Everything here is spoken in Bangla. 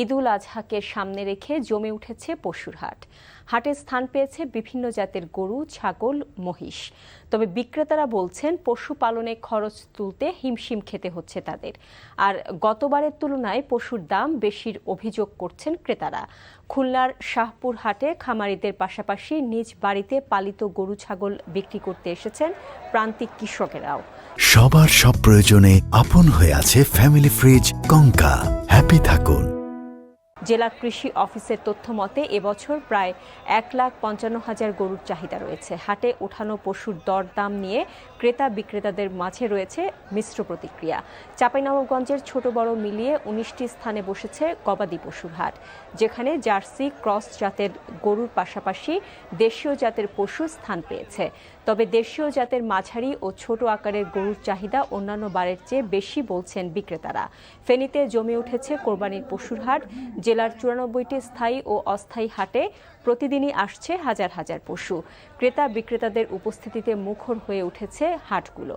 ঈদুল আজহাকে সামনে রেখে জমে উঠেছে পশুর হাট। হাটে স্থান পেয়েছে বিভিন্ন জাতের গরু, ছাগল, মহিষ। তবে বিক্রেতারা বলছেন পশুপালনে খরচ তুলতে হিমশিম খেতে হচ্ছে তাদের। আর গতবারের তুলনায় পশুর দাম বেশির অভিযোগ করছেন ক্রেতারা। খুলনার শাহপুর হাটে খামারিদের পাশাপাশি নিজ বাড়িতে পালিত গরু, ছাগল বিক্রি করতে এসেছেন প্রান্তিক কৃষকেরাও। সবার সব প্রয়োজনে আপন হয়ে আছে ফ্যামিলি ফ্রিজ কঙ্কা। হ্যাপি থাকুন। জেলা কৃষি অফিসের তথ্য মতে এবছর প্রায় 1,55,000 গরুর চাহিদা রয়েছে। হাটে ওঠানো পশুর দরদাম নিয়ে ক্রেতা বিক্রেতাদের মাঝে রয়েছে মিশ্র প্রতিক্রিয়া। চাঁপাইনবাবগঞ্জের ছোট বড় মিলিয়ে 19টি স্থানে বসেছে গবাদি পশুর হাট, যেখানে জার্সি, ক্রস জাতের গরুর পাশাপাশি দেশীয় জাতের পশু স্থান পেয়েছে। তবে দেশীয় জাতের মাঝারি ও ছোট আকারের গরুর চাহিদা অন্যান্য বারের চেয়ে বেশি বলছেন বিক্রেতারা। ফেনীতে জমে উঠেছে কোরবানির পশুর হাট। জেলার 94টি স্থায়ী ও অস্থায়ী হাটে প্রতিদিনই আসছে হাজার হাজার পশু। ক্রেতা বিক্রেতাদের উপস্থিতিতে মুখর হয়ে উঠেছে হাটগুলো।